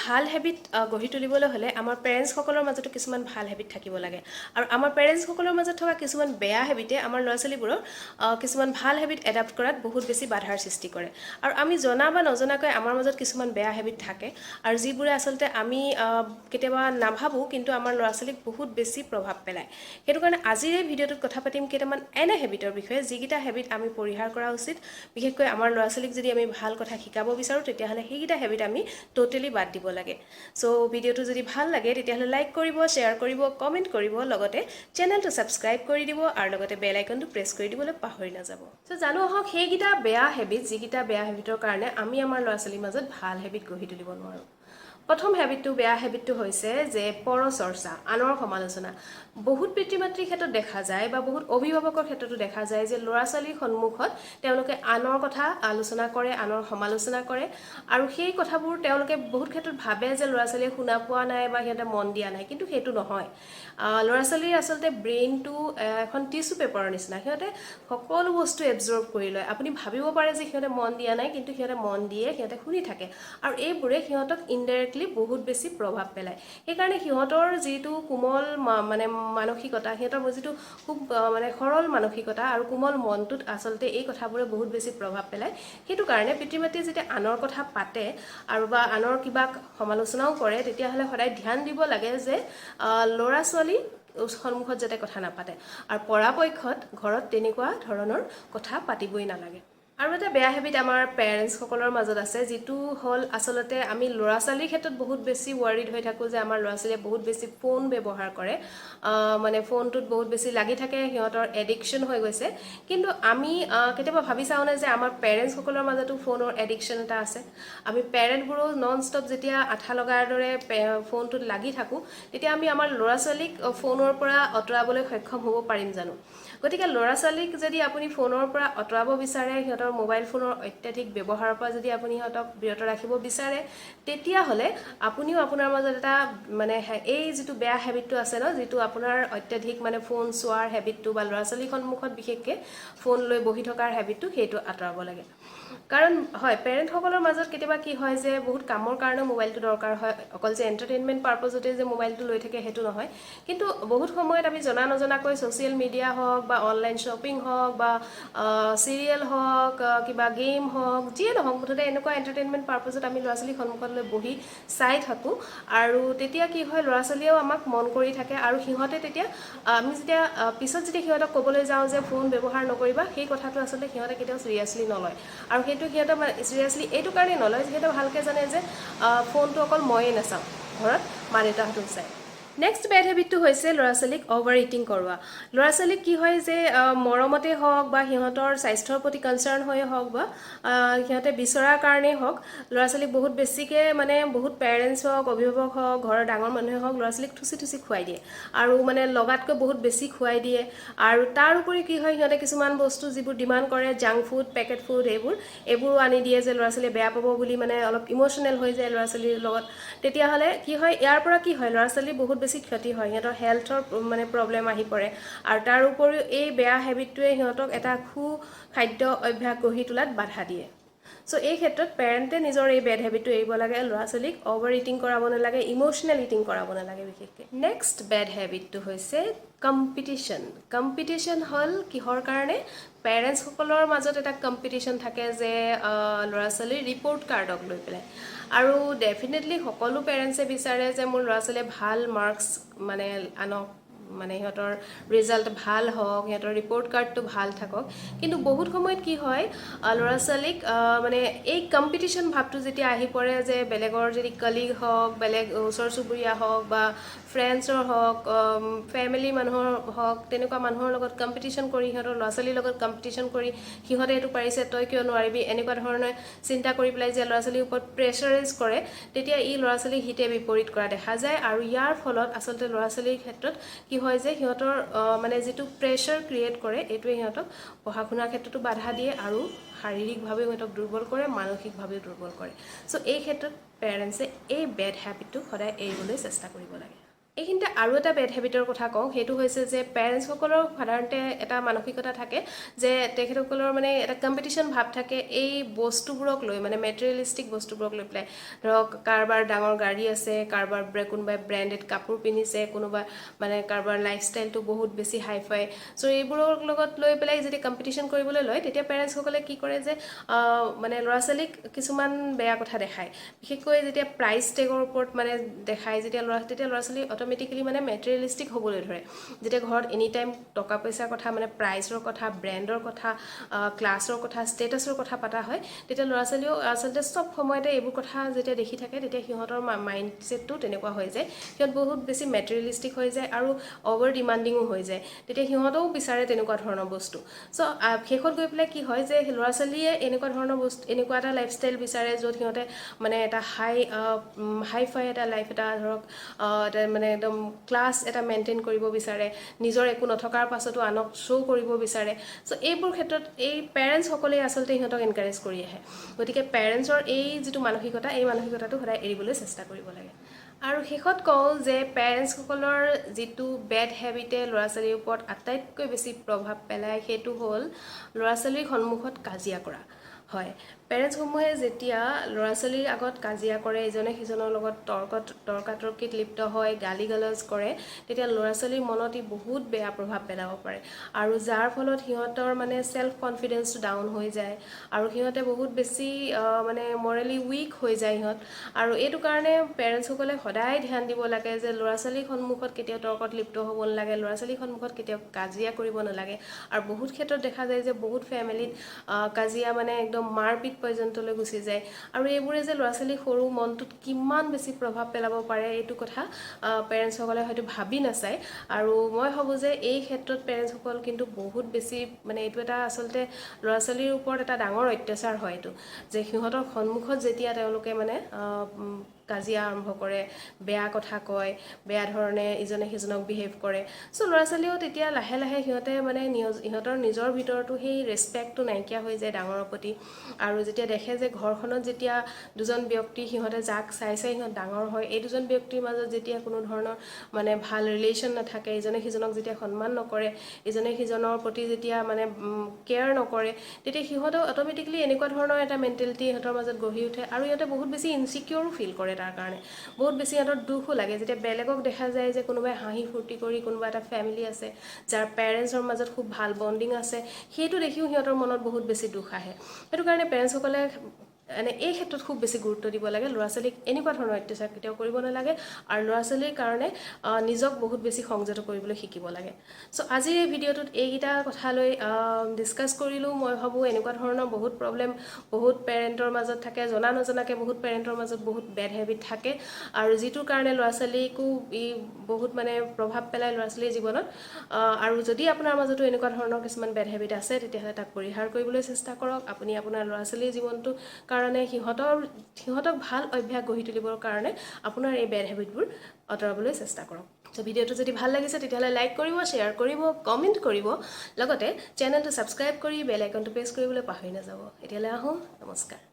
ভাল হেবিট গঢ়ি তুলিবলৈ হ'লে আমাৰ পেৰেণ্টছসকলৰ মাজতো কিছুমান ভাল হেবিট থাকিব লাগে আৰু আমাৰ পেৰেণ্টছসকলৰ মাজত থকা কিছুমান বেয়া হেবিটে আমাৰ ল'ৰা ছোৱালীবোৰৰ কিছুমান ভাল হেবিট এডাপ্ট কৰাত বহুত বেছি বাধাৰ সৃষ্টি কৰে আৰু আমি জনা বা নজনাকৈ আমাৰ মাজত কিছুমান বেয়া হেবিট থাকে আৰু যিবোৰে আচলতে আমি কেতিয়াবা নাভাবোঁ কিন্তু আমাৰ ল'ৰা ছোৱালীক বহুত বেছি প্ৰভাৱ পেলায় সেইটো কাৰণে আজিৰ এই ভিডিঅ'টোত কথা পাতিম কেইটামান এনে হেবিটৰ বিষয়ে যিকেইটা হেবিট আমি পৰিহাৰ কৰা উচিত বিশেষকৈ আমাৰ ল'ৰা ছোৱালীক যদি আমি ভাল কথা শিকাব বিচাৰোঁ তেতিয়াহ'লে সেইকেইটা হেবিট আমি টোটেলি বাদ দিব লাগে সো ভিডিঅ'টো যদি ভাল লাগে তেতিয়াহ'লে লাইক কৰিব শ্বেয়াৰ কৰিব কমেণ্ট কৰিব লগতে চেনেলটো ছাবস্ক্ৰাইব কৰি দিব আৰু লগতে বেল আইকনটো প্ৰেছ কৰি দিবলৈ পাহৰি নাযাব সো জানো আহক সেইকেইটা বেয়া হেবিট যিকেইটা বেয়া হেবিটৰ কাৰণে আমি আমাৰ ল'ৰা ছোৱালীৰ মাজত ভাল হেবিট গঢ়ি তুলিব নোৱাৰোঁ প্ৰথম হেবিটটো বেয়া হেবিটটো হৈছে যে পৰচৰ্চা আনৰ সমালোচনা বহুত পিতৃ মাতৃৰ ক্ষেত্ৰত দেখা যায় বা বহুত অভিভাৱকৰ ক্ষেত্ৰতো দেখা যায় যে ল'ৰা ছোৱালীৰ সন্মুখত তেওঁলোকে আনৰ কথা আলোচনা কৰে আনৰ সমালোচনা কৰে আৰু সেই কথাবোৰ তেওঁলোকে বহুত ক্ষেত্ৰত ভাবে যে ল'ৰা ছোৱালীয়ে শুনা পোৱা নাই বা সিহঁতে মন দিয়া নাই কিন্তু সেইটো নহয় ল'ৰা ছোৱালীৰ আচলতে ব্ৰেইনটো এখন টিচু পেপাৰৰ নিচিনা সিহঁতে সকলো বস্তু এবজৰ্ব কৰি লয় আপুনি ভাবিব পাৰে যে সিহঁতে মন দিয়া নাই কিন্তু সিহঁতে মন দিয়ে সিহঁতে শুনি থাকে আৰু এইবোৰে সিহঁতক ইনডাইৰেক্টলি বহুত বেছি প্ৰভাৱ পেলায় সেইকাৰণে সিহঁতৰ যিটো কোমল মানে মানসিকতা সিহঁতৰ যিটো খুব মানে সৰল মানসিকতা আৰু কোমল মনটোত আচলতে এই কথাবোৰে বহুত বেছি প্ৰভাৱ পেলায় সেইটো কাৰণে পিতৃ মাতৃয়ে যেতিয়া আনৰ কথা পাতে আৰু বা আনৰ কিবা সমালোচনাও কৰে তেতিয়াহ'লে সদায় ধ্যান দিব লাগে যে ল'ৰা ছোৱালী সন্মুখত যাতে কথা নাপাতে আৰু পৰাপক্ষত ঘৰত তেনেকুৱা ধৰণৰ কথা পাতিবই নালাগে আৰু এটা বেয়া হেবিট আমাৰ পেৰেণ্টছসকলৰ মাজত আছে যিটো হ'ল আচলতে আমি ল'ৰা ছোৱালীৰ ক্ষেত্ৰত বহুত বেছি ৱাৰিড হৈ থাকোঁ যে আমাৰ ল'ৰা ছোৱালীয়ে বহুত বেছি ফোন ব্যৱহাৰ কৰে মানে ফোনটোত বহুত বেছি লাগি থাকে সিহঁতৰ এডিকশ্যন হৈ গৈছে কিন্তু আমি কেতিয়াবা ভাবি চাওঁনে যে আমাৰ পেৰেণ্টছসকলৰ মাজতো ফোনৰ এডিকশ্যন এটা আছে আমি পেৰেণ্টবোৰো নন ষ্টপ যেতিয়া আঠা লগাৰ দৰে ফোনটোত লাগি থাকোঁ তেতিয়া আমি আমাৰ ল'ৰা ছোৱালীক ফোনৰ পৰা আঁতৰাবলৈ সক্ষম হ'ব পাৰিম জানো গতিকে ল'ৰা ছোৱালীক যদি আপুনি ফোনৰ পৰা আঁতৰাব বিচাৰে সিহঁতৰ মোবাইল ফোনৰ অত্যাধিক ব্যৱহাৰৰ পৰা যদি আপুনি সিহঁতক বিৰত ৰাখিব বিচাৰে তেতিয়াহ'লে আপুনিও আপোনাৰ মাজত এটা মানে এই যিটো বেয়া হেবিটটো আছে ন যিটো আপোনাৰ অত্যাধিক মানে ফোন চোৱাৰ হেবিটটো বা ল'ৰা ছোৱালীৰ সন্মুখত বিশেষকৈ ফোন লৈ বহি থকাৰ হেবিটটো সেইটো আঁতৰাব লাগে কাৰণ হয় পেৰেণ্টসকলৰ মাজত কেতিয়াবা কি হয় যে বহুত কামৰ কাৰণে মোবাইলটো দৰকাৰ হয় অকল যে এণ্টাৰটেইনমেণ্ট পাৰপজতে যে মোবাইলটো লৈ থাকে সেইটো নহয় কিন্তু বহুত সময়ত আমি জনা নজনাকৈ ছ'চিয়েল মিডিয়া হওক বা অনলাইন শ্বপিং হওক বা চিৰিয়েল হওক কিবা গেম হওক যিয়ে নহওক মুঠতে এনেকুৱা এণ্টাৰটেইনমেণ্ট পাৰপজত আমি ল'ৰা ছোৱালীৰ সন্মুখত লৈ বহি চাই থাকোঁ আৰু তেতিয়া কি হয় ল'ৰা ছোৱালীয়েও আমাক মন কৰি থাকে আৰু সিহঁতে তেতিয়া আমি যেতিয়া পিছত যেতিয়া সিহঁতক ক'বলৈ যাওঁ যে ফোন ব্যৱহাৰ নকৰিবা সেই কথাটো আচলতে সিহঁতে কেতিয়াও চিৰিয়াছলি নলয় আৰু সেইটো সিহঁতে চিৰিয়াছলি এইটো কাৰণেই নলয় সিহঁতে ভালকৈ জানে যে ফোনটো অকল ময়েই নাচাওঁ ঘৰত মা দেউতাহঁতেও চায় নেক্সট বেড হেবিটটো হৈছে ল'ৰা ছোৱালীক অভাৰ ইটিং কৰোৱা ল'ৰা ছোৱালীক কি হয় যে মৰমতে হওক বা সিহঁতৰ স্বাস্থ্যৰ প্ৰতি কনচাৰ্ণ হৈয়ে হওক বা সিহঁতে বিচৰাৰ কাৰণেই হওক ল'ৰা ছোৱালীক বহুত বেছিকৈ মানে বহুত পেৰেণ্টছ হওক অভিভাৱক হওক ঘৰৰ ডাঙৰ মানুহে হওক ল'ৰা ছোৱালীক থুচি থুচি খুৱাই দিয়ে আৰু মানে লগাতকৈ বহুত বেছি খুৱাই দিয়ে আৰু তাৰ উপৰি কি হয় সিহঁতে কিছুমান বস্তু যিবোৰ ডিমাণ্ড কৰে জাংক ফুড পেকেট ফুড এইবোৰো আনি দিয়ে যে ল'ৰা ছোৱালীয়ে বেয়া পাব বুলি মানে অলপ ইম'চনেল হৈ যায় ল'ৰা ছোৱালীৰ লগত তেতিয়াহ'লে কি হয় ইয়াৰ পৰা কি হয় ল'ৰা ছোৱালীৰ বহুত বেছি ক্ষতি হয় সিহঁতৰ হেল্থৰ মানে প্ৰব্লেম আহি পৰে আৰু তাৰ উপৰিও এই বেয়া হেবিটটোৱে সিহঁতক এটা খাদ্য অভ্যাস গঢ়ি তোলাত বাধা দিয়ে চ' এই ক্ষেত্ৰত পেৰেণ্টে নিজৰ এই বেড হেবিটটো এৰিব লাগে ল'ৰা ছোৱালীক অভাৰ ইটিং কৰাব নালাগে ইম'চনেল ইটিং কৰাব নালাগে বিশেষকৈ নেক্সট বেড হেবিটটো হৈছে কম্পিটিশ্যন হ'ল কিহৰ কাৰণে পেৰেণ্টছসকলৰ মাজত এটা কম্পিটিশ্যন থাকে যে ল'ৰা ছোৱালীৰ ৰিপৰ্ট কাৰ্ডক লৈ পেলাই আৰু ডেফিনেটলি সকলো পেৰেণ্টছে বিচাৰে যে মোৰ ল'ৰা ছোৱালীয়ে ভাল মাৰ্কছ মানে আনক মানে সিহঁতৰ ৰিজাল্ট ভাল হওক সিহঁতৰ ৰিপৰ্ট কাৰ্ডটো ভাল থাকক কিন্তু বহুত সময়ত কি হয় ল'ৰা ছোৱালীক মানে এই কম্পিটিশ্যন ভাৱটো যেতিয়া আহি পৰে যে বেলেগৰ যদি কলিগ হওক বেলেগ ওচৰ চুবুৰীয়া হওক বা ফ্ৰেণ্ডছৰ হওক ফেমিলি মানুহৰ হওক তেনেকুৱা মানুহৰ লগত কম্পিটিশ্যন কৰি সিহঁতৰ ল'ৰা ছোৱালীৰ লগত কম্পিটিশ্যন কৰি সিহঁতে এইটো পাৰিছে তই কিয় নোৱাৰিবি এনেকুৱা ধৰণে চিন্তা কৰি পেলাই যে ল'ৰা ছোৱালীৰ ওপৰত প্ৰেছাৰাইজ কৰে তেতিয়া ই ল'ৰা ছোৱালীক হিতে বিপৰীত কৰা দেখা যায় আৰু ইয়াৰ ফলত আচলতে ল'ৰা ছোৱালীৰ ক্ষেত্ৰত কি হয় যে সিহঁতৰ মানে যিটো প্ৰেছাৰ ক্ৰিয়েট কৰে এইটোৱে সিহঁতক পঢ়া শুনাৰ ক্ষেত্ৰতো বাধা দিয়ে আৰু শাৰীৰিকভাৱেও সিহঁতক দুৰ্বল কৰে মানসিকভাৱেও দুৰ্বল কৰে চ' এই ক্ষেত্ৰত পেৰেণ্টছে এই বেড হেবিটটো সদায় এৰিবলৈ চেষ্টা কৰিব লাগে এইখিনিতে আৰু এটা বেড হেবিটৰ কথা কওঁ, সেইটো হৈছে যে পেৰেণ্টছসকলৰ সাধাৰণতে এটা মানসিকতা থাকে যে তেখেতসকলৰ মানে এটা কম্পিটিশ্যন ভাৱ থাকে এই বস্তুবোৰক লৈ, মানে মেটেৰিয়েলিষ্টিক বস্তুবোৰক লৈ পেলাই। ধৰক কাৰোবাৰ ডাঙৰ গাড়ী আছে, কাৰোবাৰ কোনোবাই ব্ৰেণ্ডেড কাপোৰ পিন্ধিছে, কোনোবা মানে কাৰোবাৰ লাইফষ্টাইলটো বহুত বেছি হাই ফাই। চ' এইবোৰৰ লগত লৈ পেলাই যেতিয়া কম্পিটিশ্যন কৰিবলৈ লয়, তেতিয়া পেৰেণ্টছসকলে কি কৰে যে মানে ল'ৰা ছোৱালীক কিছুমান বেয়া কথা দেখায়। বিশেষকৈ যেতিয়া প্ৰাইচ টেগৰ ওপৰত মানে দেখায়, তেতিয়া ল'ৰা ছোৱালী অট'মেটিকেলি মানে মেটেৰিয়েলিষ্টিক হ'বলৈ ধৰে। যেতিয়া ঘৰত এনি টাইম টকা পইচাৰ কথা, মানে প্ৰাইচৰ কথা, ব্ৰেণ্ডৰ কথা, ক্লাছৰ কথা, ষ্টেটাছৰ কথা পতা হয়, তেতিয়া ল'ৰা ছোৱালীও আচলতে চব সময়তে এইবোৰ কথা যেতিয়া দেখি থাকে, তেতিয়া সিহঁতৰ মাইণ্ড ছেটটো তেনেকুৱা হৈ যায়। সিহঁত বহুত বেছি মেটেৰিয়েলিষ্টিক হৈ যায় আৰু অভাৰ ডিমাণ্ডিঙো হৈ যায়। তেতিয়া সিহঁতেও বিচাৰে তেনেকুৱা ধৰণৰ বস্তু। চ' শেষত গৈ পেলাই কি হয় যে ল'ৰা ছোৱালীয়ে এনেকুৱা ধৰণৰ বস্তু, এনেকুৱা এটা লাইফষ্টাইল বিচাৰে য'ত সিহঁতে মানে এটা হাই ফাই এটা লাইফ, এটা ধৰক মানে একদম ক্লাছ এটা মেইনটেইন কৰিব বিচাৰে, নিজৰ একো নথকাৰ পাছতো আনক শ্ব' কৰিব বিচাৰে। চ' এইবোৰ ক্ষেত্ৰত এই পেৰেণ্টছসকলেই আচলতে সিহঁতক এনকাৰেজ কৰি আহে। গতিকে পেৰেণ্টছৰ এই যিটো মানসিকতা, এই মানসিকতাটো সদায় এৰিবলৈ চেষ্টা কৰিব লাগে। আৰু শেষত কওঁ যে পেৰেণ্টছসকলৰ যিটো বেড হেবিটে ল'ৰা ছোৱালীৰ ওপৰত আটাইতকৈ বেছি প্ৰভাৱ পেলায়, সেইটো হ'ল ল'ৰা ছোৱালীৰ সন্মুখত কাজিয়া কৰা। হয়, পেৰেণ্টছসমূহে যেতিয়া ল'ৰা ছোৱালীৰ আগত কাজিয়া কৰে, ইজনে সিজনৰ লগত তৰ্কাতৰ্কিত লিপ্ত হয়, গালি গালাজ কৰে, তেতিয়া ল'ৰা ছোৱালীৰ মনত ই বহুত বেয়া প্ৰভাৱ পেলাব পাৰে। আৰু যাৰ ফলত সিহঁতৰ মানে ছেল্ফ কনফিডেন্সটো ডাউন হৈ যায় আৰু সিহঁতে বহুত বেছি মানে মৰেলি উইক হৈ যায় সিহঁত। আৰু এইটো কাৰণে পেৰেণ্টছসকলে সদায় ধ্যান দিব লাগে যে ল'ৰা ছোৱালীৰ সন্মুখত কেতিয়াও তৰ্কত লিপ্ত হ'ব নালাগে, ল'ৰা ছোৱালীৰ সন্মুখত কেতিয়াও কাজিয়া কৰিব নালাগে। আৰু বহুত ক্ষেত্ৰত দেখা যায় যে বহুত ফেমিলিত কাজিয়া মানে একদম মাৰপিট পৰ্যন্তলৈ গুচি যায়। আৰু এইবোৰে যে ল'ৰা ছোৱালীৰ সৰু মনটোত কিমান বেছি প্ৰভাৱ পেলাব পাৰে, এইটো কথা পেৰেণ্টছসকলে হয়তো ভাবি নাচায়। আৰু মই ভাবোঁ যে এই ক্ষেত্ৰত পেৰেণ্টছসকল কিন্তু বহুত বেছি, মানে এইটো এটা আচলতে ল'ৰা ছোৱালীৰ ওপৰত এটা ডাঙৰ অত্যাচাৰ হয় এইটো, যে সিহঁতৰ সন্মুখত যেতিয়া তেওঁলোকে মানে কাজিয়া আৰম্ভ কৰে, বেয়া কথা কয়, বেয়া ধৰণে ইজনে সিজনক বিহেভ কৰে। চ' ল'ৰা ছোৱালীও তেতিয়া লাহে লাহে সিহঁতে মানে ইহঁতৰ নিজৰ ভিতৰতো সেই ৰেচপেক্টটো নাইকিয়া হৈ যায় ডাঙৰৰ প্ৰতি। আৰু যেতিয়া দেখে যে ঘৰখনত যেতিয়া দুজন ব্যক্তি সিহঁতে যাক চাই সিহঁত ডাঙৰ হয়, এই দুজন ব্যক্তিৰ মাজত যেতিয়া কোনো ধৰণৰ মানে ভাল ৰিলেশ্যন নাথাকে, ইজনে সিজনক যেতিয়া সন্মান নকৰে, ইজনে সিজনৰ প্ৰতি যেতিয়া মানে কেয়াৰ নকৰে, তেতিয়া সিহঁতেও অট'মেটিকেলি এনেকুৱা ধৰণৰ এটা মেণ্টেলিটি সিহঁতৰ মাজত গঢ়ি উঠে। আৰু সিহঁতে বহুত বেছি ইনচিকিউৰো ফিল কৰে তাৰ কাৰণে। বহুত বেছি সিহঁতৰ দুখো লাগে যেতিয়া বেলেগক দেখা যায় যে কোনোবাই হাঁহি ফূৰ্তি কৰি, কোনোবা এটা ফেমিলি আছে যাৰ পেৰেণ্টছৰ মাজত খুব ভাল বণ্ডিং আছে, সেইটো দেখিও সিহঁতৰ মনত বহুত বেছি দুখ আহে। সেইটো কাৰণে পেৰেণ্টছসকলে মানে এই ক্ষেত্ৰত খুব বেছি গুৰুত্ব দিব লাগে। ল'ৰা ছোৱালীক এনেকুৱা ধৰণৰ অত্যাচাৰ কেতিয়াও কৰিব নালাগে আৰু ল'ৰা ছোৱালীৰ কাৰণে নিজক বহুত বেছি সংযত কৰিবলৈ শিকিব লাগে। চ' আজিৰ এই ভিডিঅ'টোত এইকেইটা কথা লৈ ডিছকাছ কৰিলোঁ। মই ভাবোঁ এনেকুৱা ধৰণৰ বহুত প্ৰব্লেম বহুত পেৰেণ্টৰ মাজত থাকে, জনা নজনাকৈ বহুত পেৰেণ্টৰ মাজত বহুত বেড হেবিট থাকে, আৰু যিটোৰ কাৰণে ল'ৰা ছোৱালীকো ই বহুত মানে প্ৰভাৱ পেলায় ল'ৰা ছোৱালীৰ জীৱনত। আৰু যদি আপোনাৰ মাজতো এনেকুৱা ধৰণৰ কিছুমান বেড হেবিট আছে, তেতিয়াহ'লে তাক পৰিহাৰ কৰিবলৈ চেষ্টা কৰক। আপুনি আপোনাৰ ল'ৰা ছোৱালীৰ জীৱনটোৰ কাৰণে সিহঁতক ভাল অভ্যাস গঢ়ি তুলিবৰ কাৰণে আপোনাৰ এই বেড হেবিটবোৰ আঁতৰাবলৈ চেষ্টা কৰক। চ' ভিডিঅ'টো যদি ভাল লাগিছে তেতিয়াহ'লে লাইক কৰিব, শ্বেয়াৰ কৰিব, কমেণ্ট কৰিব, লগতে চেনেলটো ছাবস্ক্ৰাইব কৰি বেল আইকনটো প্ৰেছ কৰিবলৈ পাহৰি নাযাব। এতিয়ালৈ আহোঁ, নমস্কাৰ।